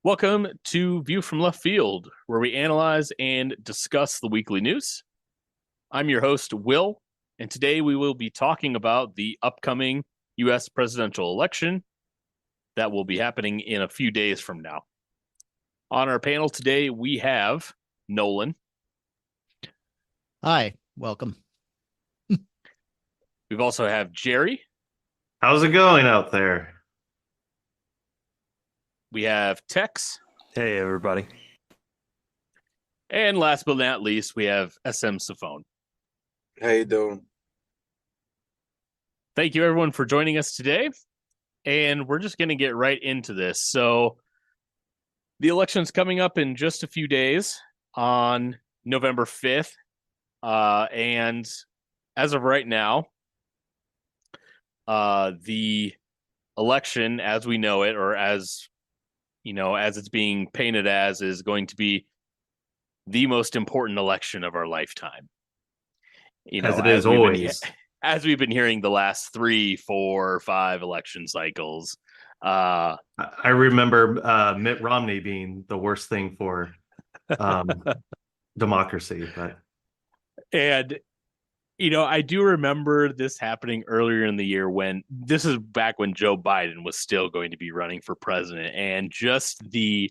Welcome to View from Left Field, where we analyze and discuss the weekly news. I'm your host, Will, and today we will be talking about the upcoming U.S. presidential election that will be happening in a few days from now. On our panel today, we have Nolan. Hi, welcome. We also have Jerry. How's it going out there? We have Tex. Hey, everybody. And last but not least, we have SM Safone. How you doing? Thank you, everyone, for joining us today. And we're just going to get right into this. So the election's coming up in just a few days on November 5th. And as of right now, the election as we know it, or as it's being painted as, is going to be the most important election of our lifetime. As it is always. As we've been hearing the last 3, 4, 5 election cycles. I remember Mitt Romney being the worst thing for democracy. And, I do remember this happening earlier in the year when this is back when Joe Biden was still going to be running for president, and just the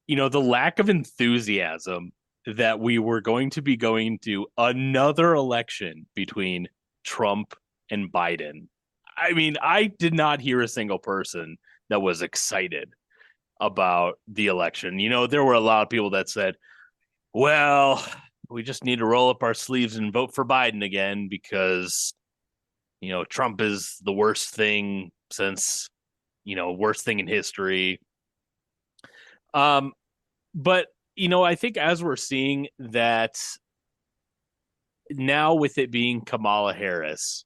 lack of enthusiasm that we were going to be going to another election between Trump and Biden. I mean, I did not hear a single person that was excited about the election. There were a lot of people that said, well, we just need to roll up our sleeves and vote for Biden again because, Trump is the worst thing since, worst thing in history. But, I think as we're seeing that now with it being Kamala Harris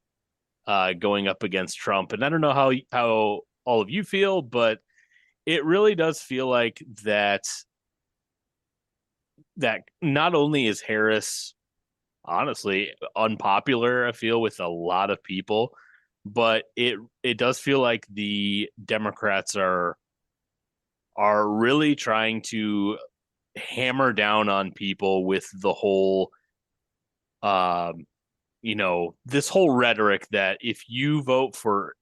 going up against Trump, and I don't know how all of you feel, but it really does feel like that not only is Harris honestly unpopular, I feel, with a lot of people, but it does feel like the Democrats are really trying to hammer down on people with the whole this whole rhetoric that if you vote for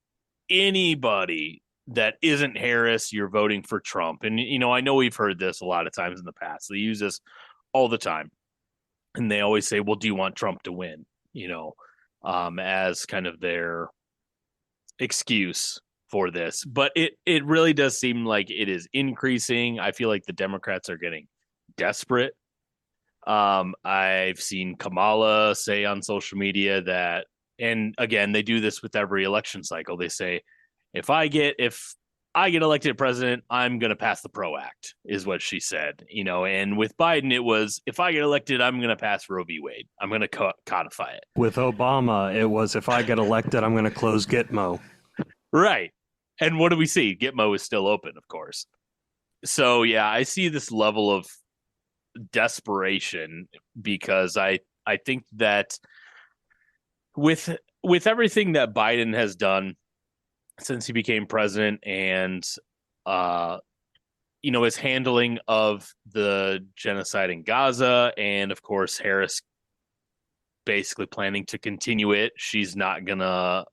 anybody that isn't Harris, you're voting for Trump. And I know we've heard this a lot of times in the past. They use this all the time, and they always say, well, do you want Trump to win, as kind of their excuse for this. But it really does seem like it is increasing. I feel like the Democrats are getting desperate. I've seen Kamala say on social media that, and again, they do this with every election cycle. They say, if I get elected president, I'm going to pass the PRO Act, is what she said, and with Biden, it was, if I get elected, I'm going to pass Roe v. Wade. I'm going to codify it. With Obama, it was, if I get elected, I'm going to close Gitmo. Right. And what do we see? Gitmo is still open, of course. So, yeah, I see this level of desperation because I think that with everything that Biden has done since he became president, and his handling of the genocide in Gaza, and of course Harris basically planning to continue it, she's not gonna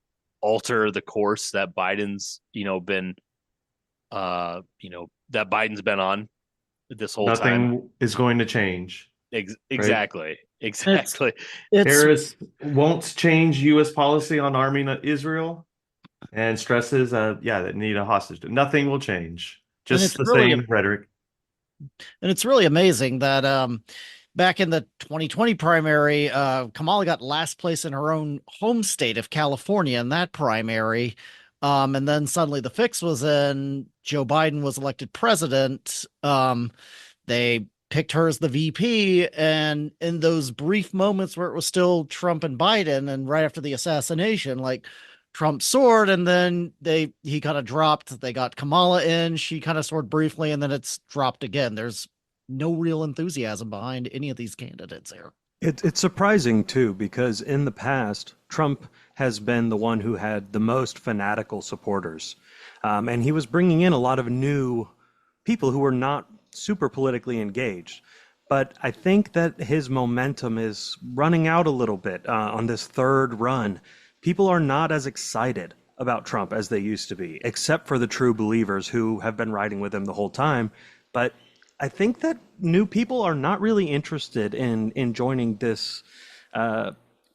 alter the course that Biden's been that Biden's been on this whole time. Nothing is going to change. Exactly. Right? Exactly. Harris won't change U.S. policy on arming Israel, and stresses that need a hostage. Nothing will change. Just the same rhetoric. And it's really amazing that back in the 2020 primary, Kamala got last place in her own home state of California in that primary. And then suddenly the fix was in. Joe Biden was elected president. They picked her as the VP. And in those brief moments where it was still Trump and Biden, and right after the assassination, like, Trump soared, and then he kind of dropped. They got Kamala in. She kind of soared briefly, and then it's dropped again. There's no real enthusiasm behind any of these candidates here. It's surprising, too, because in the past, Trump has been the one who had the most fanatical supporters. And he was bringing in a lot of new people who are not super politically engaged. But I think that his momentum is running out a little bit on this third run. People are not as excited about Trump as they used to be, except for the true believers who have been riding with him the whole time. But I think that new people are not really interested in joining this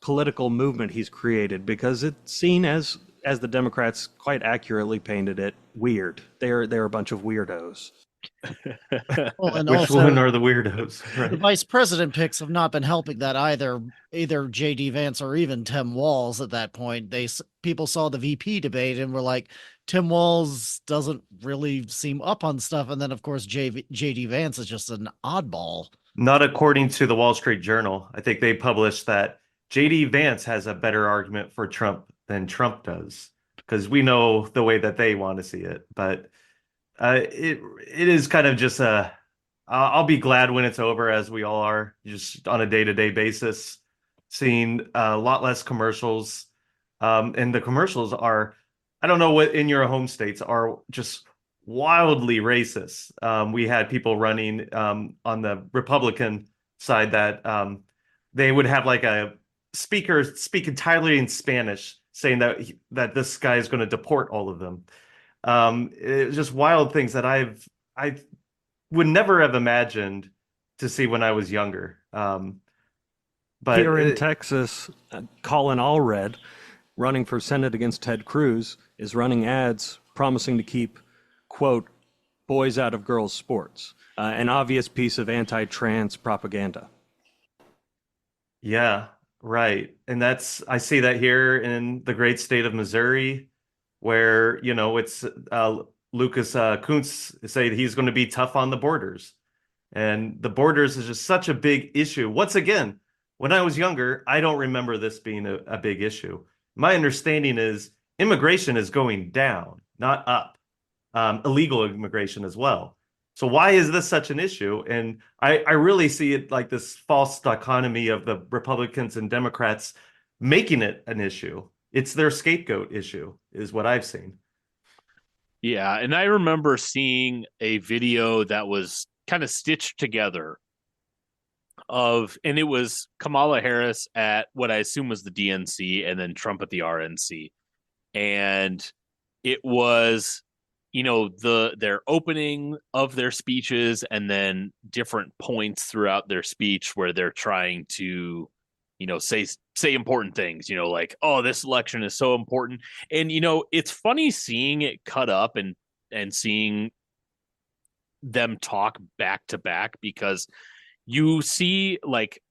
political movement he's created, because it's seen as the Democrats quite accurately painted it, weird. They're a bunch of weirdos. Well, and Which also, one are the weirdos? the Right. vice president picks have not been helping that either. Either JD Vance or even Tim Walz at that point. People saw the VP debate and were like, Tim Walz doesn't really seem up on stuff. And then, of course, JD Vance is just an oddball. Not according to the Wall Street Journal. I think they published that JD Vance has a better argument for Trump than Trump does, because we know the way that they want to see it. But it is kind of just I'll be glad when it's over, as we all are, just on a day-to-day basis, seeing a lot less commercials. And the commercials are, I don't know what in your home states, are just wildly racist. We had people running on the Republican side that they would have like a speaker speak entirely in Spanish, saying that this guy is going to deport all of them. It's just wild things that I would never have imagined to see when I was younger. But here in Texas, Colin Allred, running for Senate against Ted Cruz, is running ads promising to keep, quote, boys out of girls' sports, an obvious piece of anti-trans propaganda. Yeah, right. And I see that here in the great state of Missouri, where, it's Lucas Kuntz say he's going to be tough on the borders. And the borders is just such a big issue. Once again, when I was younger, I don't remember this being a big issue. My understanding is immigration is going down, not up. Illegal immigration as well. So why is this such an issue? And I really see it like this false dichotomy of the Republicans and Democrats making it an issue. It's their scapegoat issue, is what I've seen. Yeah, and I remember seeing a video that was kind of stitched together and it was Kamala Harris at what I assume was the DNC and then Trump at the RNC. And it was, their opening of their speeches and then different points throughout their speech where they're trying to, say important things, like, oh, this election is so important. And, it's funny seeing it cut up and seeing them talk back to back, because you see, like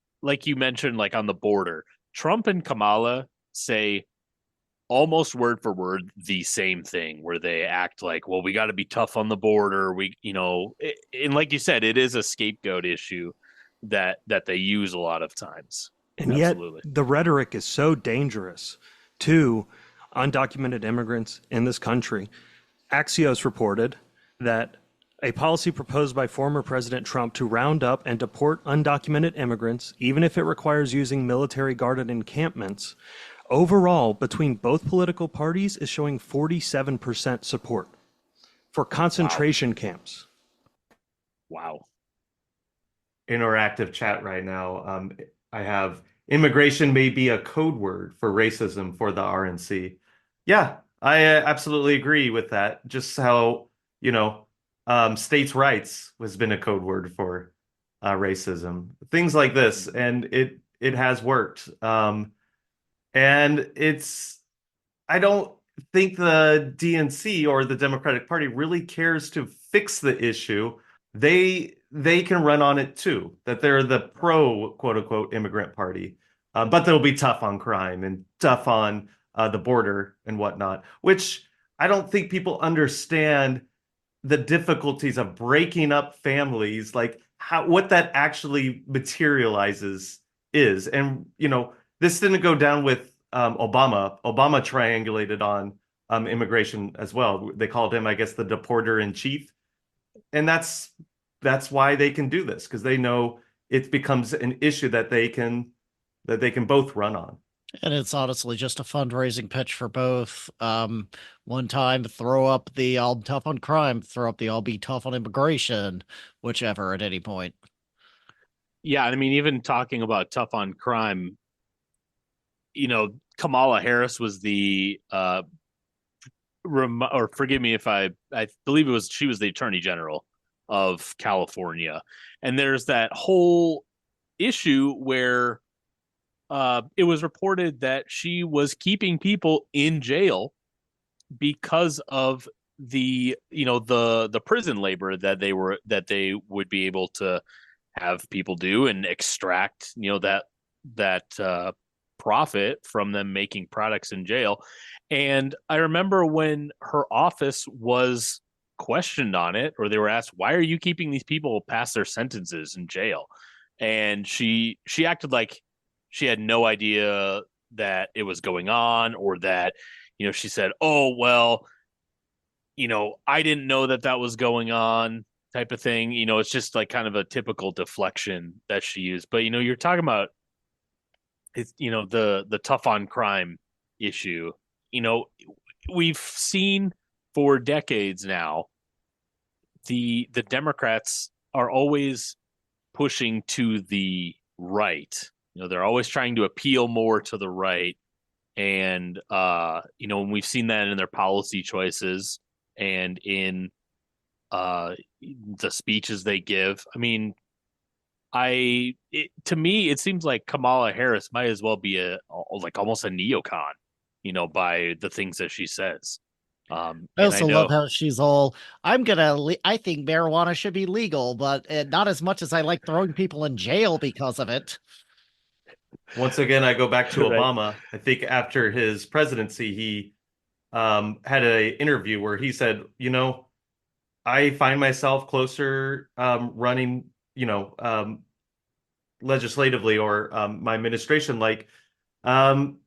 you mentioned, like on the border, Trump and Kamala say almost word for word the same thing, where they act like, well, we got to be tough on the border. And like you said, it is a scapegoat issue that they use a lot of times. And Absolutely. Yet the rhetoric is so dangerous to undocumented immigrants in this country. Axios reported that a policy proposed by former President Trump to round up and deport undocumented immigrants, even if it requires using military-guarded encampments, overall, between both political parties, is showing 47% support for concentration camps. Wow. Interactive chat right now. I have immigration may be a code word for racism for the RNC. Yeah, I absolutely agree with that. Just how, states' rights has been a code word for racism. Things like this, and it has worked. And I don't think the DNC or the Democratic Party really cares to fix the issue. They can run on it too, that they're the pro quote unquote immigrant party, but they'll be tough on crime and tough on the border and whatnot, which I don't think people understand the difficulties of breaking up families, like what that actually materializes is. And, this didn't go down with Obama. Obama triangulated on immigration as well. They called him, I guess, the deporter in chief. And that's why they can do this, because they know it becomes an issue that they can both run on. And it's honestly just a fundraising pitch for both. One time, throw up the "I'll tough on crime," throw up the "I'll be tough on immigration," whichever at any point. Yeah, I mean, even talking about tough on crime, Kamala Harris was the or forgive me if I believe she was the Attorney General of California, and there's that whole issue where it was reported that she was keeping people in jail because of the prison labor that they would be able to have people do and extract that profit from them making products in jail. And I remember when her office was questioned on it, or they were asked, why are you keeping these people past their sentences in jail? And she acted like she had no idea that it was going on, or that she said, oh well, I didn't know that was going on, type of thing. It's just like kind of a typical deflection that she used. But you're talking about it's the tough on crime issue. you know we've seen for decades now the Democrats are always pushing to the right. They're always trying to appeal more to the right. And when we've seen that in their policy choices and in the speeches they give. I mean, to me, it seems like Kamala Harris might as well be like almost a neocon, by the things that she says. I And I also love know, how she's I think marijuana should be legal, but not as much as I like throwing people in jail because of it. Once again, I go back to right? Obama. I think after his presidency, he had an interview where he said, I find myself closer running, legislatively or my administration like um,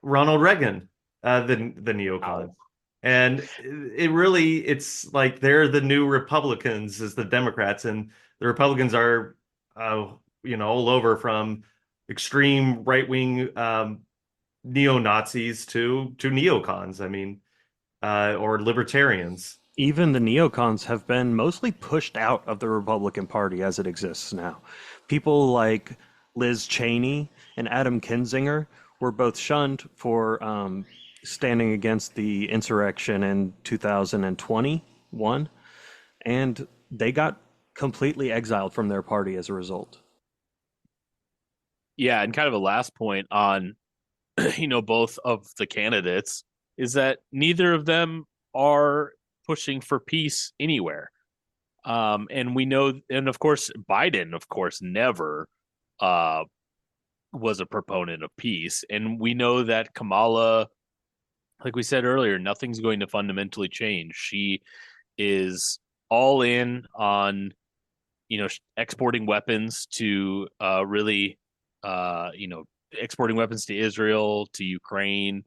Ronald Reagan, the neocon. Wow. And it's like they're the new Republicans as the Democrats, and the Republicans are, all over from extreme right-wing neo-Nazis to neocons. I mean, or libertarians. Even the neocons have been mostly pushed out of the Republican Party as it exists now. People like Liz Cheney and Adam Kinzinger were both shunned for standing against the insurrection in 2021, and they got completely exiled from their party as a result. Yeah, and kind of a last point on both of the candidates is that neither of them are pushing for peace anywhere. And we know, and of course, Biden, of course, never was a proponent of peace. And we know that Kamala, like we said earlier, nothing's going to fundamentally change. She is all in on, exporting weapons to really, exporting weapons to Israel, to Ukraine.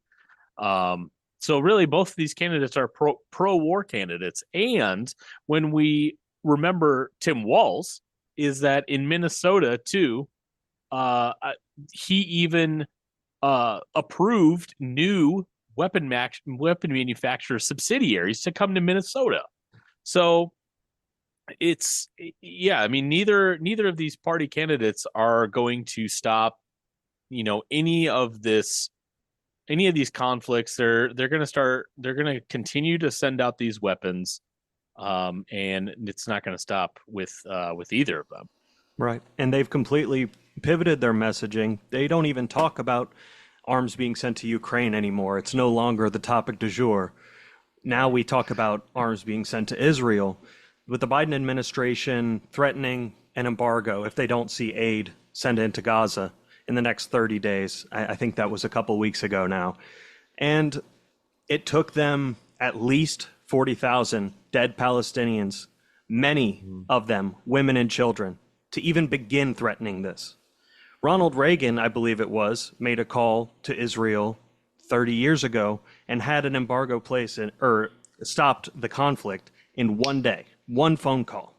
So really, both of these candidates are pro-war candidates. And when we remember Tim Walz, is that in Minnesota too, he even approved new weapon manufacturer subsidiaries to come to Minnesota. So I mean, neither of these party candidates are going to stop any of these conflicts. They're going to continue to send out these weapons, and it's not going to stop with either of them. Right. And they've completely pivoted their messaging. They don't even talk about arms being sent to Ukraine anymore. It's no longer the topic du jour. Now we talk about arms being sent to Israel, with the Biden administration threatening an embargo if they don't see aid sent into Gaza in the next 30 days. I think that was a couple weeks ago now. And it took them at least 40,000 dead Palestinians, many of them women and children, to even begin threatening this. Ronald Reagan, I believe it was, made a call to Israel 30 years ago and had an embargo placed or stopped the conflict in one day, one phone call.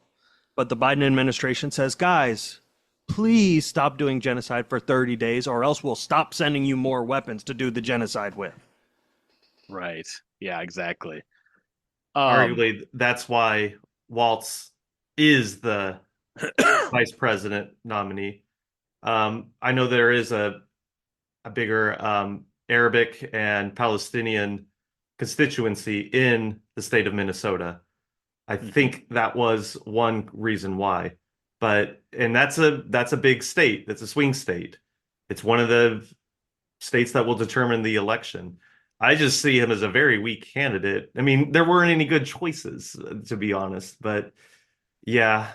But the Biden administration says, guys, please stop doing genocide for 30 days, or else we'll stop sending you more weapons to do the genocide with. Right. Yeah, exactly. Arguably, that's why Waltz is the vice president nominee. I know there is a bigger Arabic and Palestinian constituency in the state of Minnesota. I think that was one reason why. And that's a big state. That's a swing state. It's one of the states that will determine the election. I just see him as a very weak candidate. I mean, there weren't any good choices, to be honest. But yeah,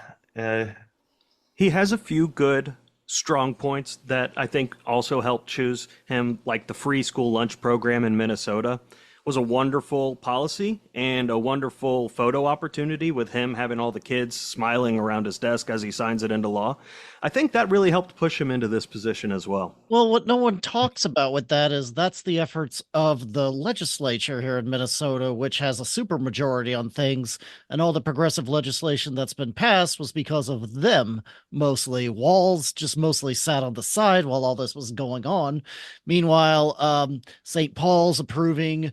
He has a few good, strong points that I think also helped choose him, like the free school lunch program in Minnesota was a wonderful policy and a wonderful photo opportunity with him having all the kids smiling around his desk as he signs it into law. I think that really helped push him into this position as well. Well, what no one talks about with that is that's the efforts of the legislature here in Minnesota, which has a supermajority on things, and all the progressive legislation that's been passed was because of them mostly. Walls just mostly sat on the side while all this was going on. Meanwhile, St. Paul's approving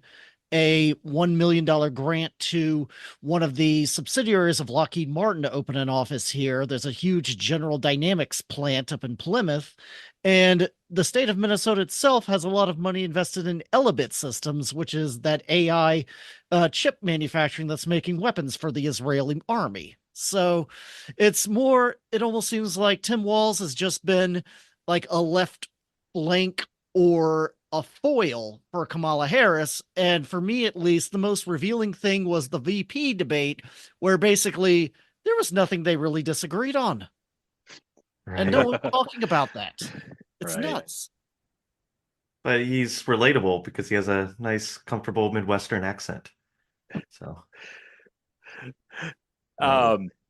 a $1 million grant to one of the subsidiaries of Lockheed Martin to open an office here. There's a huge General Dynamics plant up in Plymouth. And the state of Minnesota itself has a lot of money invested in Elbit Systems, which is that AI chip manufacturing that's making weapons for the Israeli army. So it almost seems like Tim Walz has just been like a left flank or a foil for Kamala Harris. And for me, at least, the most revealing thing was the VP debate, where basically there was nothing they really disagreed on. And no one's talking about that. It's nuts. But he's relatable because he has a nice, comfortable Midwestern accent. So,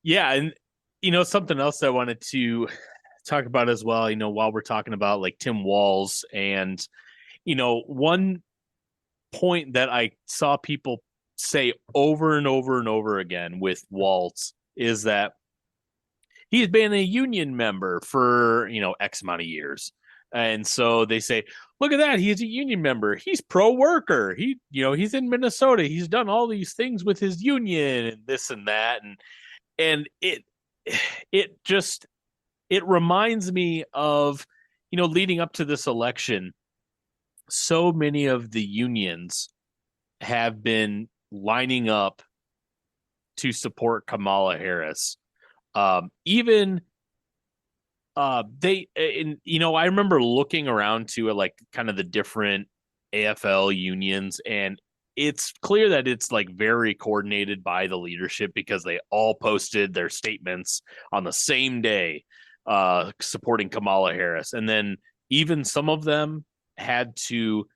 yeah, and something else I wanted to talk about as well, while we're talking about like Tim Walz, and one point that I saw people say over and over and over again with Walz is that he's been a union member for X amount of years. And so they say, look at that, he's a union member, he's pro-worker, he's in Minnesota, he's done all these things with his union and this and that, and it reminds me of leading up to this election, so many of the unions have been lining up to support Kamala Harris. I remember looking around to like kind of the different AFL unions, and it's clear that it's like very coordinated by the leadership because they all posted their statements on the same day supporting Kamala Harris. And then even some of them had to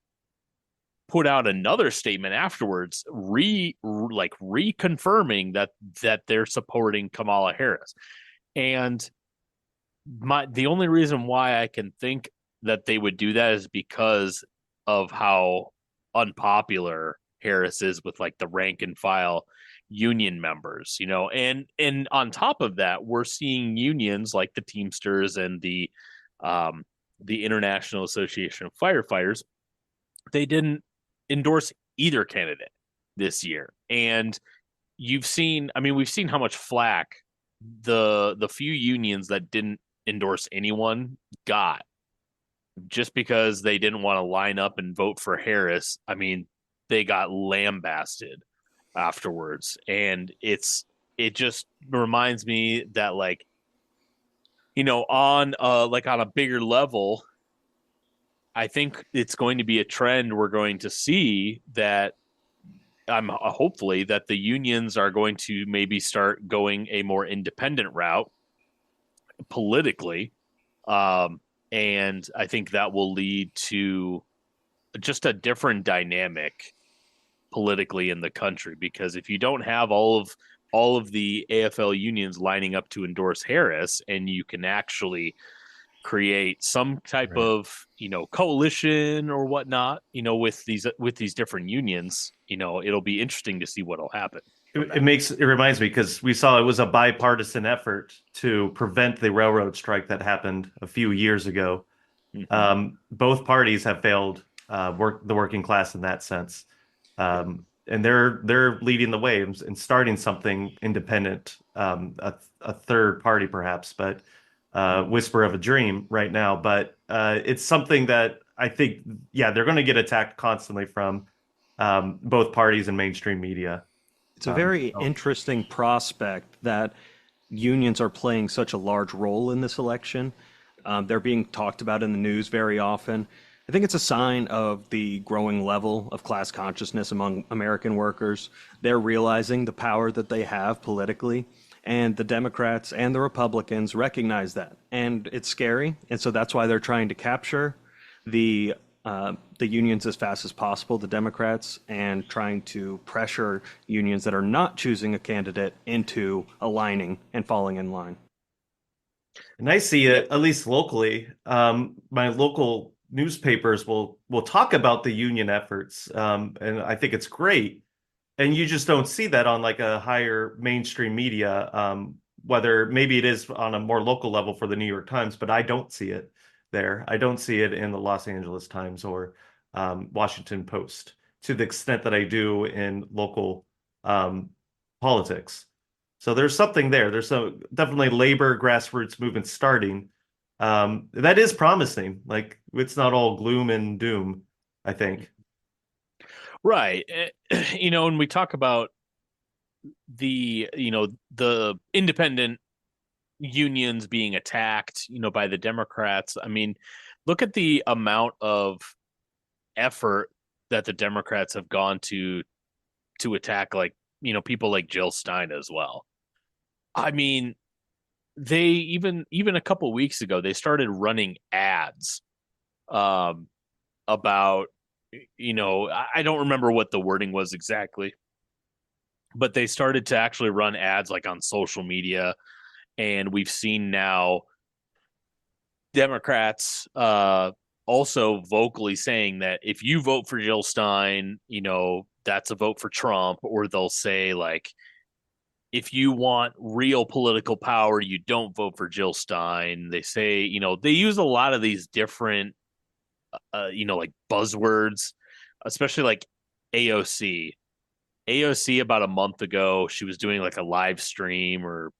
put out another statement afterwards, reconfirming that they're supporting Kamala Harris. And the only reason why I can think that they would do that is because of how unpopular Harris is with like the rank and file union members, and on top of that, we're seeing unions like the Teamsters and the International Association of Firefighters. They didn't endorse either candidate this year. And we've seen how much flack the few unions that didn't endorse anyone got just because they didn't want to line up and vote for Harris. I mean, they got lambasted afterwards. And it just reminds me that on a bigger level, I think it's going to be a trend we're going to see that hopefully that the unions are going to maybe start going a more independent route politically. And I think that will lead to just a different dynamic politically in the country, because if you don't have all of the AFL unions lining up to endorse Harris, and you can actually create some type of coalition or whatnot with these different unions, it'll be interesting to see what'll happen. it reminds me because we saw it was a bipartisan effort to prevent the railroad strike that happened a few years ago. Both parties have failed the working class in that sense, and they're leading the way and starting something independent, a third party perhaps, but whisper of a dream right now. But it's something that I think, yeah, they're going to get attacked constantly from both parties and mainstream media. It's a very interesting prospect that unions are playing such a large role in this election. They're being talked about in the news very often. I think it's a sign of the growing level of class consciousness among American workers. They're realizing the power that they have politically, and the Democrats and the Republicans recognize that. And it's scary, and so that's why they're trying to capture the unions as fast as possible, the Democrats, and trying to pressure unions that are not choosing a candidate into aligning and falling in line. And I see it, at least locally. My local newspapers will talk about the union efforts, and I think it's great. And you just don't see that on like a higher mainstream media, whether maybe it is on a more local level for the New York Times, but I don't see it there. I don't see it in the Los Angeles Times or Washington Post to the extent that I do in local politics. So there's something there. There's some definitely labor grassroots movement starting. That is promising. Like it's not all gloom and doom, I think. Right. When we talk about the independent unions being attacked, by the Democrats, I mean, look at the amount of effort that the Democrats have gone to attack, like, people like Jill Stein as well. I mean, they even a couple weeks ago, they started running ads about, I don't remember what the wording was exactly, but they started to actually run ads like on social media. And we've seen now Democrats also vocally saying that if you vote for Jill Stein, that's a vote for Trump. Or they'll say, like, if you want real political power, you don't vote for Jill Stein. They say, they use a lot of these different, like buzzwords, especially like AOC. AOC about a month ago, she was doing like a live stream or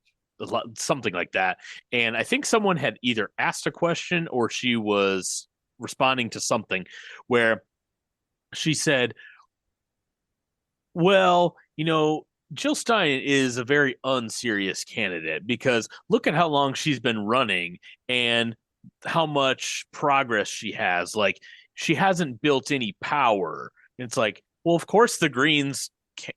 something like that. And I think someone had either asked a question or she was responding to something where she said, well, Jill Stein is a very unserious candidate because look at how long she's been running and how much progress she has. Like, she hasn't built any power. It's like, well, of course the Greens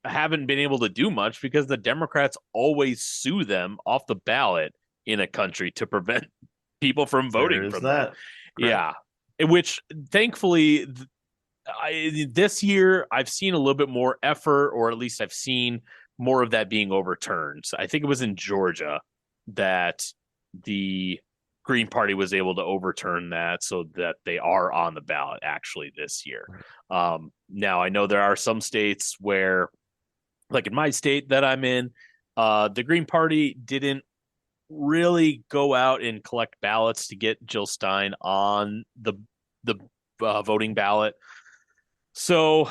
haven't been able to do much because the Democrats always sue them off the ballot in a country to prevent people from voting for them. Yeah. Which thankfully, this year I've seen a little bit more effort, or at least I've seen more of that being overturned. So I think it was in Georgia that the Green Party was able to overturn that so that they are on the ballot actually this year. Now, I know there are some states where, like in my state that I'm in, the Green Party didn't really go out and collect ballots to get Jill Stein on the voting ballot. So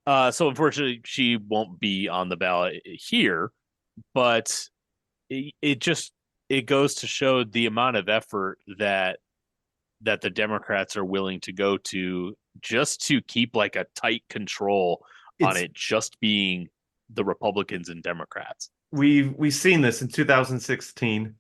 unfortunately, she won't be on the ballot here, but it goes to show the amount of effort that the Democrats are willing to go to just to keep like a tight control on it just being the Republicans and Democrats. We've seen this in 2016.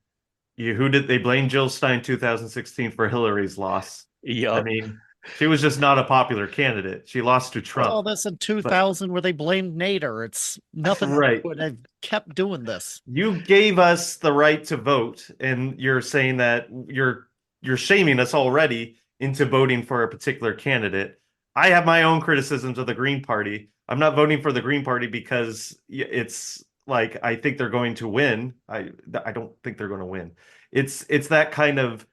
Who did they blame Jill Stein 2016 for Hillary's loss? Yeah, I mean, she was just not a popular candidate. She lost to Trump. All this in 2000 where they blamed Nader. It's nothing right. But I've kept doing this. You gave us the right to vote, and you're saying that you're shaming us already into voting for a particular candidate. I have my own criticisms of the Green Party. I'm not voting for the Green Party because it's like I think they're going to win. I don't think they're going to win. It's that kind of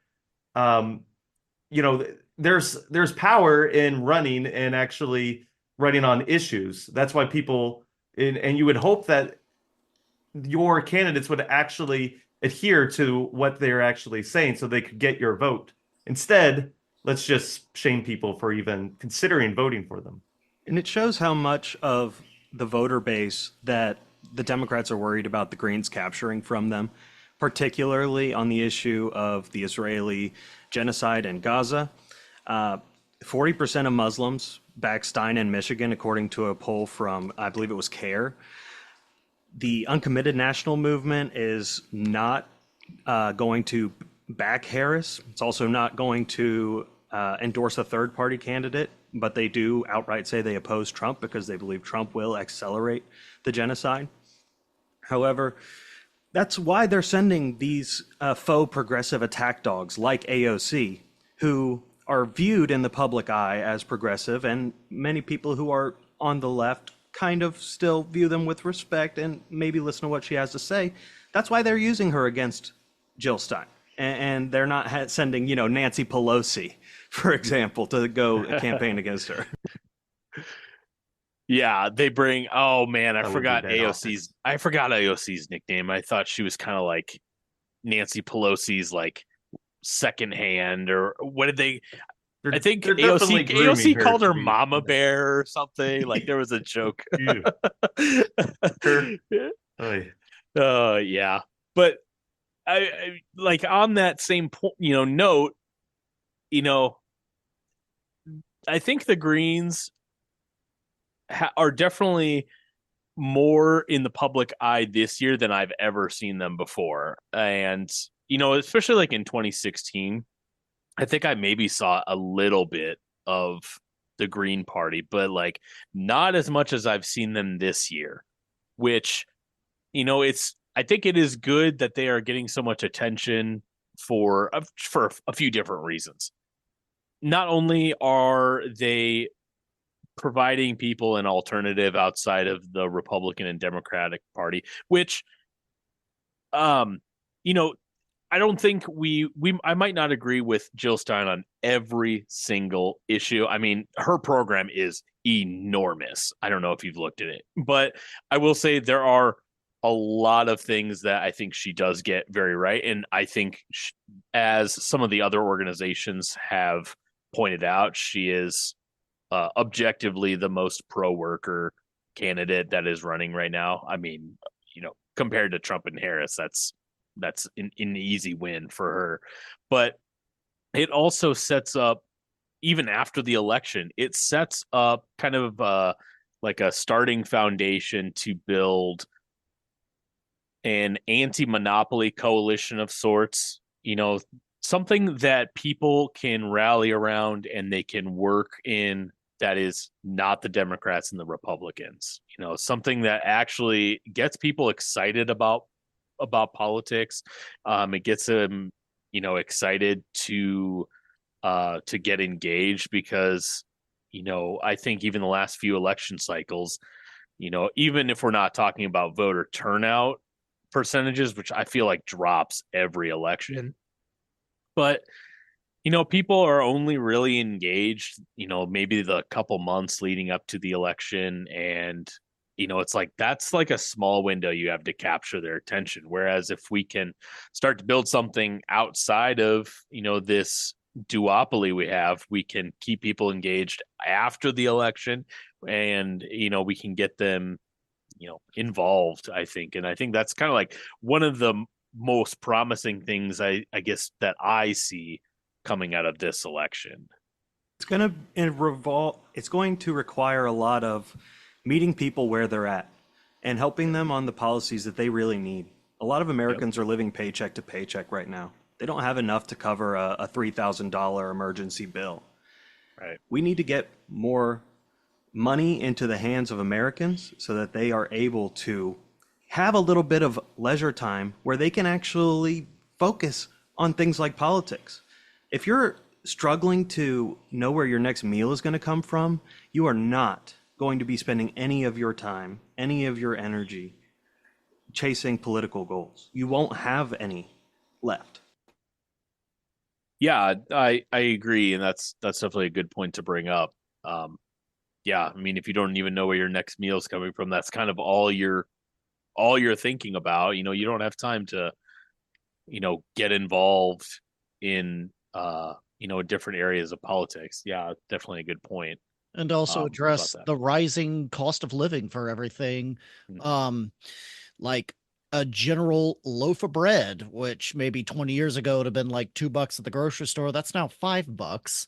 there's power in running and actually running on issues. That's why people and you would hope that your candidates would actually adhere to what they're actually saying so they could get your vote. Instead, let's just shame people for even considering voting for them. And it shows how much of the voter base that the Democrats are worried about the Greens capturing from them, particularly on the issue of the Israeli genocide in Gaza. 40% of Muslims back Stein in Michigan, according to a poll from, I believe it was CARE. The uncommitted national movement is not going to back Harris. It's also not going to endorse a third party candidate, but they do outright say they oppose Trump because they believe Trump will accelerate the genocide. However, that's why they're sending these faux progressive attack dogs like AOC, who are viewed in the public eye as progressive, and many people who are on the left kind of still view them with respect and maybe listen to what she has to say. That's why they're using her against Jill Stein. And they're not sending, Nancy Pelosi, for example, to go campaign against her. Yeah, they bring. Oh man, I That would forgot be dead AOC's. I forgot AOC's nickname. I thought she was kind of like Nancy Pelosi's like second hand, or what did they? I think They're definitely AOC grooming her called to her be- Mama Bear or something. Like there was a joke. Ew. Her. Oy. Yeah, but I like on that same point, note, I think the Greens are definitely more in the public eye this year than I've ever seen them before. And, especially like in 2016, I think I maybe saw a little bit of the Green Party, but like not as much as I've seen them this year, which, I think it is good that they are getting so much attention for a few different reasons. Not only are they providing people an alternative outside of the Republican and Democratic Party, which, I don't think I might not agree with Jill Stein on every single issue. I mean, her program is enormous. I don't know if you've looked at it, but I will say there are a lot of things that I think she does get very right. And I think as some of the other organizations have pointed out, she is objectively the most pro-worker candidate that is running right now. I mean, compared to Trump and Harris, that's an easy win for her. But it also sets up, even after the election, it sets up kind of like a starting foundation to build an anti-monopoly coalition of sorts, something that people can rally around and they can work in, that is not the Democrats and the Republicans, something that actually gets people excited about politics. It gets them, excited to get engaged because, I think even the last few election cycles, even if we're not talking about voter turnout percentages, which I feel like drops every election, but people are only really engaged, maybe the couple months leading up to the election. And, it's like that's like a small window you have to capture their attention. Whereas if we can start to build something outside of, this duopoly we have, we can keep people engaged after the election and, we can get them, involved, I think. And I think that's kind of like one of the most promising things I guess that I see coming out of this election. It's going to require a lot of meeting people where they're at and helping them on the policies that they really need. A lot of Americans are living paycheck to paycheck right now. They don't have enough to cover a $3,000 emergency bill. Right. We need to get more money into the hands of Americans so that they are able to have a little bit of leisure time where they can actually focus on things like politics. If you're struggling to know where your next meal is going to come from, you are not going to be spending any of your time, any of your energy chasing political goals. You won't have any left. Yeah, I agree, and that's definitely a good point to bring up. Yeah, I mean, if you don't even know where your next meal is coming from, that's kind of all you're all you're thinking about. You don't have time to, get involved in, different areas of politics. Yeah, definitely a good point. And also About address that. the rising cost of living for everything. Mhm. Like a general loaf of bread, which maybe 20 years ago would have been like $2 at the grocery store. That's now $5.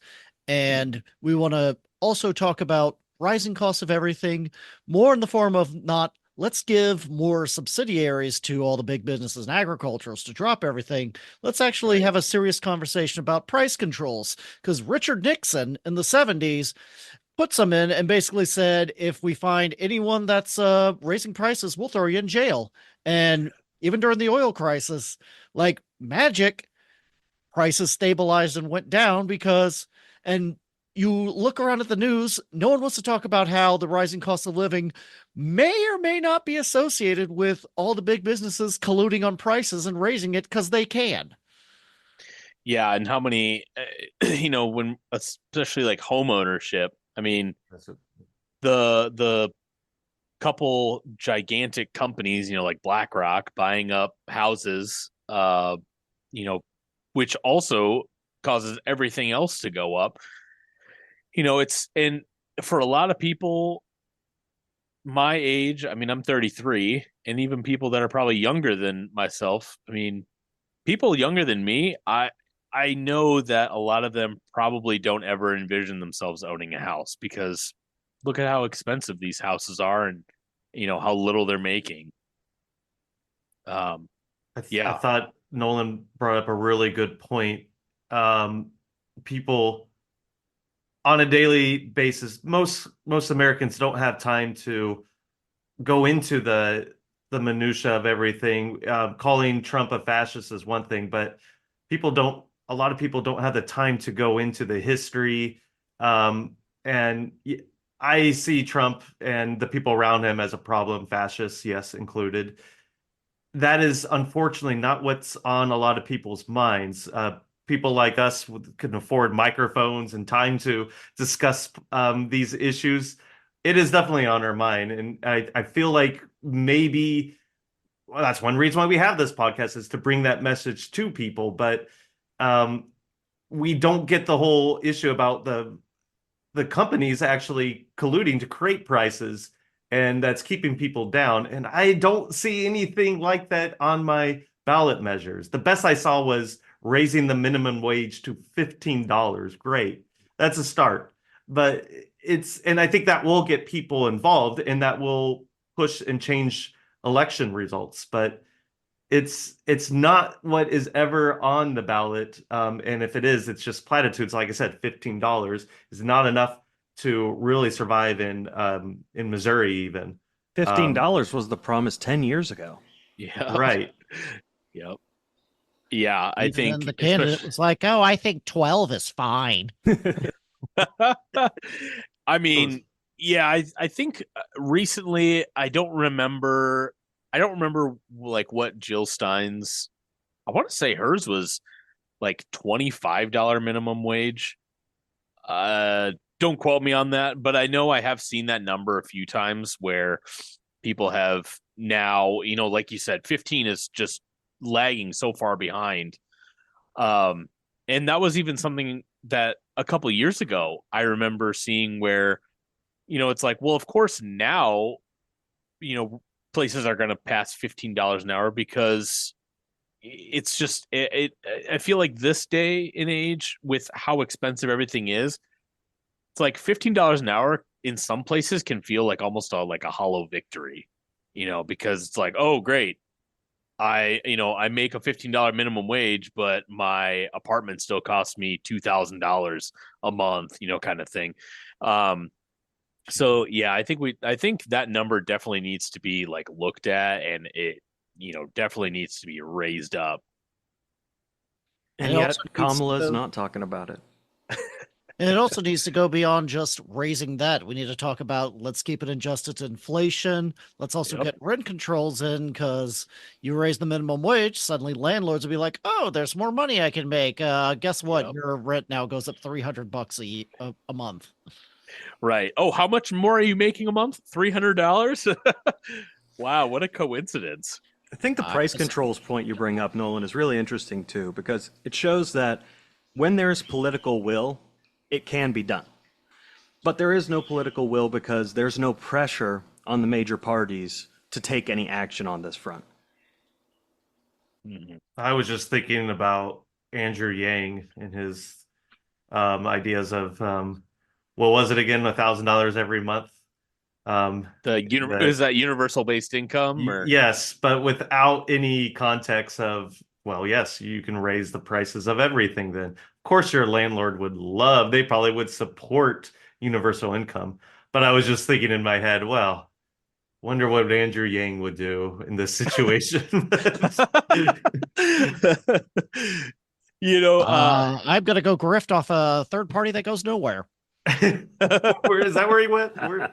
And we want to also talk about rising costs of everything more in the form of not let's give more subsidiaries to all the big businesses and agriculturals to drop everything. Let's actually Right. have a serious conversation about price controls because Richard Nixon in the 70s put some in and basically said, if we find anyone that's raising prices, we'll throw you in jail. And even during the oil crisis, like magic, prices stabilized and went down because, and you look around at the news, no one wants to talk about how the rising cost of living may or may not be associated with all the big businesses colluding on prices and raising it because they can. Yeah, and how many, when especially like home ownership. I mean, That's it. the couple gigantic companies, like BlackRock buying up houses, you know, which also causes everything else to go up. It's and for a lot of people my age, I mean, I'm 33, and even people that are probably younger than myself, I mean, people younger than me, I know that a lot of them probably don't ever envision themselves owning a house because look at how expensive these houses are and how little they're making. Um, I yeah, thought Nolan brought up a really good point. Um, People on a daily basis, most Americans don't have time to go into the minutia of everything. Calling Trump a fascist is one thing, but people don't. A lot of people don't have the time to go into the history. And I see Trump and the people around him as a problem, fascists, yes, included. That is unfortunately not what's on a lot of people's minds. People like us can afford microphones and time to discuss these issues. It is definitely on our mind, and I feel like maybe well, that's one reason why we have this podcast is to bring that message to people. But um, we don't get the whole issue about the companies actually colluding to create prices, and that's keeping people down. And I don't see anything like that on my ballot measures. The best I saw was raising the minimum wage to $15. Great. That's a start. But and I think that will get people involved and that will push and change election results. But it's not what is ever on the ballot. And if it is, it's just platitudes. Like I said, $15 is not enough to really survive in Missouri even. Um, $15 was the promise 10 years ago. yeah, right. yep, yeah. I Even then, think the candidate especially. was like, oh, I think 12 is fine. I So mean, yeah, I think recently I don't remember like what Jill Stein's I want to say hers was like $25 minimum wage. Don't quote me on that, but I know I have seen that number a few times where people have now, like you said, 15 is just lagging so far behind. Um, and that was even something that a couple of years ago I remember seeing where, it's like, well, of course now, you know, places are going to pass $15 an hour because it's just I feel like this day and age with how expensive everything is, it's like $15 an hour in some places can feel like almost like a hollow victory, because it's like, oh great, I make a $15 minimum wage, but my apartment still costs me $2,000 a month, kind of thing. Um, so yeah, I think that number definitely needs to be like looked at, and it, definitely needs to be raised up. And It also yet needs to Kamala's go, not talking about it. and it also needs to go beyond just raising that. We need to talk about let's keep it adjusted to inflation. Let's also Yep. get rent controls in because you raise the minimum wage, suddenly landlords will be like, "Oh, there's more money I can make." Guess what? Yep. Your rent now goes up $300 a month. Right. Oh, how much more are you making a month? $300? Wow, what a coincidence. I think the price It's- controls point you bring up, Nolan, is really interesting too, because it shows that when there's political will, it can be done. But there is no political will because there's no pressure on the major parties to take any action on this front. I was just thinking about Andrew Yang and his ideas of what was it again? $1,000 every month. Is that universal based income or Yes, but without any context of, well, yes, you can raise the prices of everything then. Of course, your landlord would love, they probably would support universal income. But I was just thinking in my head, well, wonder what Andrew Yang would do in this situation. I'm gonna go grift off a third party that goes nowhere. Where is that where he went? Where?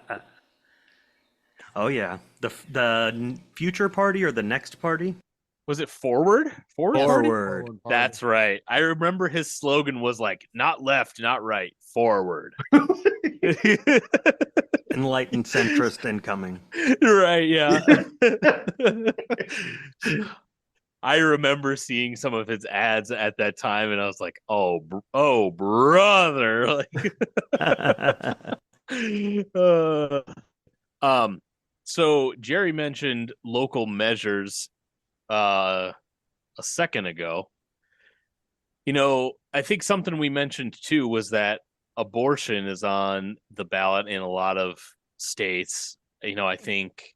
Oh yeah, the future party or the next party? was it Forward? Party? Forward. That's right. I remember his slogan was like, not left, not right, forward. Enlightened centrist incoming. Right, yeah. I remember seeing some of his ads at that time, and I was like, "Oh, brother!" Like, so Jerry mentioned local measures a second ago. I think something we mentioned too was that abortion is on the ballot in a lot of states. I think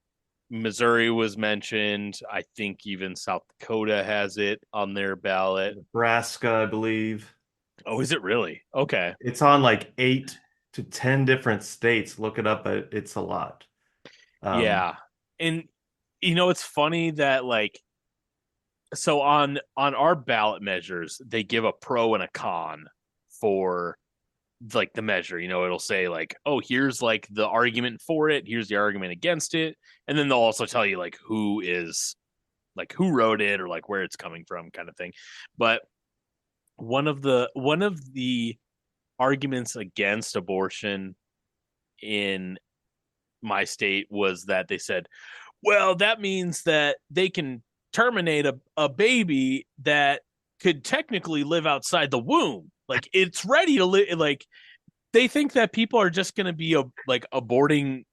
Missouri was mentioned. I think even South Dakota has it on their ballot. Nebraska, I believe. Oh, is it really? Okay. It's on like 8 to 10 different states. Look it up. It's a lot. Yeah. And it's funny that so on our ballot measures, they give a pro and a con for like the measure. It'll say like, oh, here's like the argument for it, here's the argument against it, and then they'll also tell you like who wrote it or like where it's coming from, kind of thing. But one of the arguments against abortion in my state was that they said, well, that means that they can terminate a baby that could technically live outside the womb. Like it's ready to live. Like they think that people are just going to be like aborting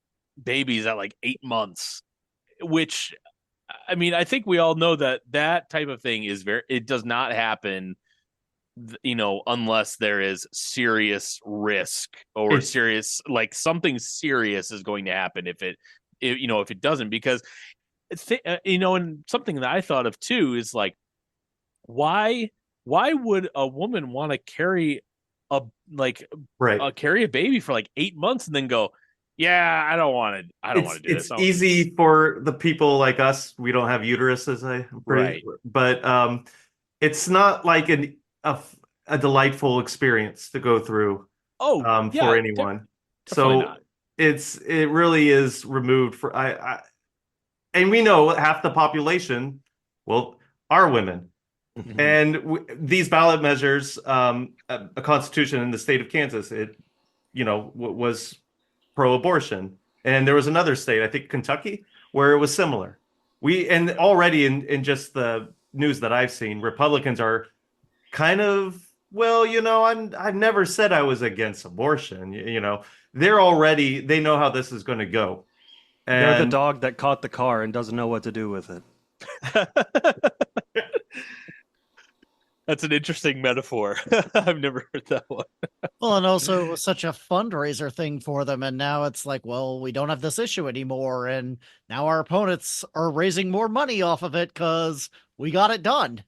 babies at like 8 months, which I mean, I think we all know that type of thing it does not happen, unless there is serious risk or serious, like something serious is going to happen if it doesn't, because and something that I thought of too is like, why would a woman want to carry a Right. carry a baby for like 8 months and then go, yeah, I don't want to do It's this. easy for the people like us. We don't have uteruses, I'm pretty, Right. but it's not like a delightful experience to go through Yeah, for anyone. definitely So not. it really is removed for I and we know half the population, well, are women. Mhm. And these ballot measures, a constitution in the state of Kansas, it was pro-abortion, and there was another state, I think Kentucky, where it was similar. And already in just the news that I've seen, Republicans are kind of, well, I've never said I was against abortion. They know how this is going to go. They're the And dog that caught the car and doesn't know what to do with it. That's an interesting metaphor. I've never heard that one. Well, and also it was such a fundraiser thing for them. And now it's like, well, we don't have this issue anymore. And now our opponents are raising more money off of it because we got it done.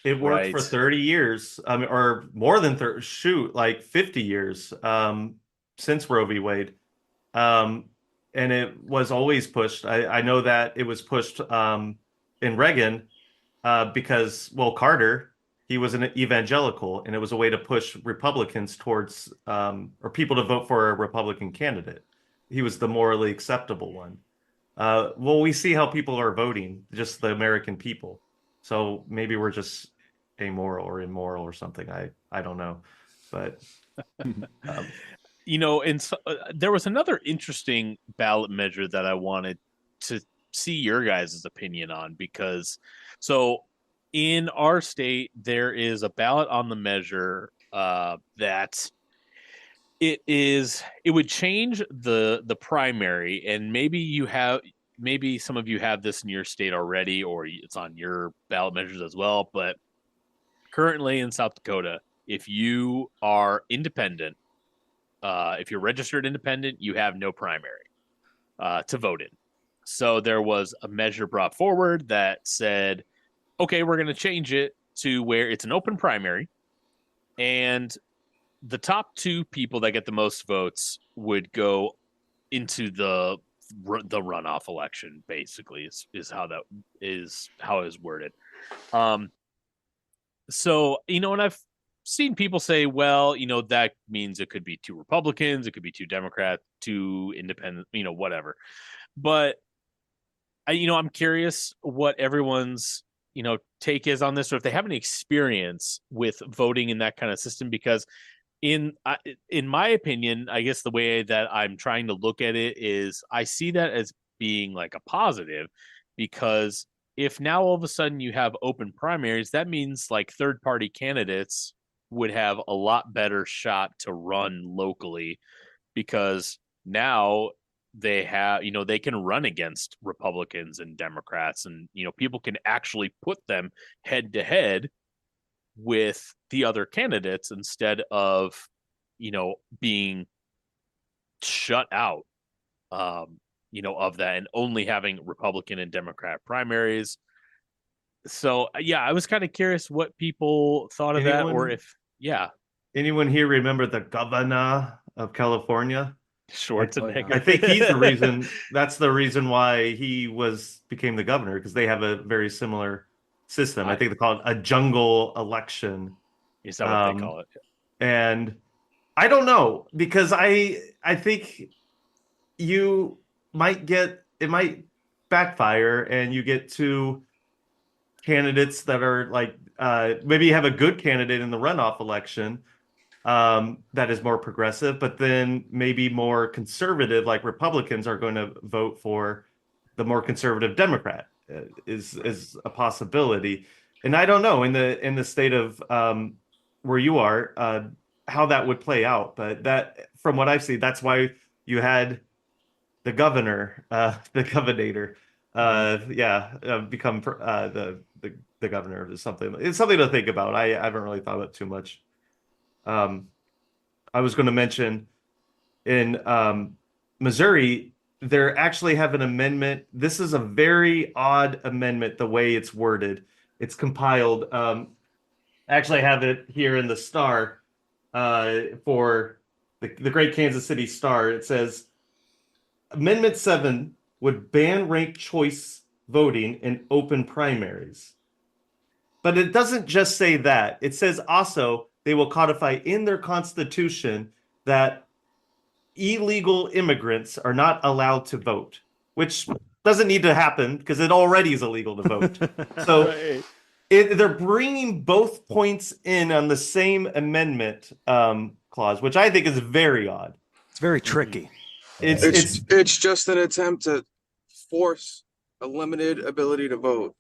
it worked for Right. 30 years, or more than 30, like 50 years, since Roe v. Wade. And it was always pushed. I know that it was pushed in Reagan because, well, Carter, he was an evangelical, and it was a way to push Republicans towards, or people to vote for a Republican candidate. He was the morally acceptable one. Well, we see how people are voting, just the American people. So maybe we're just amoral or immoral or something. I don't know, but and so, there was another interesting ballot measure that I wanted to see your guys' opinion on because so in our state there is a ballot on the measure that it would change the primary, and maybe some of you have this in your state already or it's on your ballot measures as well, but currently in South Dakota, if you are independent, if you're registered independent, you have no primary to vote in. So there was a measure brought forward that said, okay, we're going to change it to where it's an open primary, and the top two people that get the most votes would go into the runoff election. Basically, is how that is how it is worded. So and I've seen people say, well, that means it could be two Republicans, it could be two Democrats, two independent, whatever. But I'm curious what everyone's take is on this, or if they have any experience with voting in that kind of system, because in my opinion, I guess the way that I'm trying to look at it is I see that as being like a positive, because if now all of a sudden you have open primaries, that means like third party candidates would have a lot better shot to run locally, because now they have they can run against Republicans and Democrats, and people can actually put them head to head with the other candidates instead of being shut out of that and only having Republican and Democrat primaries. So yeah, I was kind of curious what people thought of that, or if anyone here remember the governor of California? Schwarzenegger. I think he's the reason. That's the reason why he became the governor, because they have a very similar system. I think they call it a jungle election. Is that what they call it? And I don't know, because I think it might backfire, and you get two candidates that are like maybe you have a good candidate in the runoff election that is more progressive, but then maybe more conservative, like Republicans are going to vote for the more conservative Democrat is a possibility. And I don't know in the state of where you are how that would play out, but that from what I've seen, that's why you had the governor, the governator, become the governor is something. It's something to think about. I haven't really thought about it too much. I was going to mention in Missouri, they actually have an amendment. This is a very odd amendment, the way it's worded. It's compiled. Actually, I have it here in the Star for the Great Kansas City Star. It says, Amendment 7 would ban ranked choice voting in open primaries. But it doesn't just say that. It says also they will codify in their constitution that illegal immigrants are not allowed to vote, which doesn't need to happen because it already is illegal to vote. So Right. they're bringing both points in on the same amendment clause, which I think is very odd. It's very tricky. It's just an attempt to force a limited ability to vote.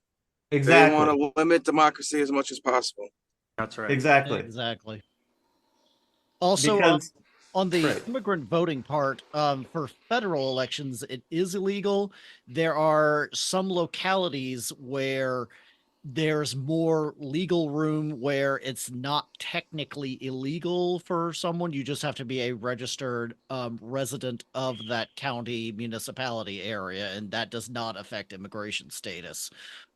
Exactly. They want to limit democracy as much as possible. That's right. Exactly. Also, Because on the right. immigrant voting part, for federal elections, it is illegal. There are some localities where there's more legal room where it's not technically illegal for someone. You just have to be a registered resident of that county, municipality area, and that does not affect immigration status.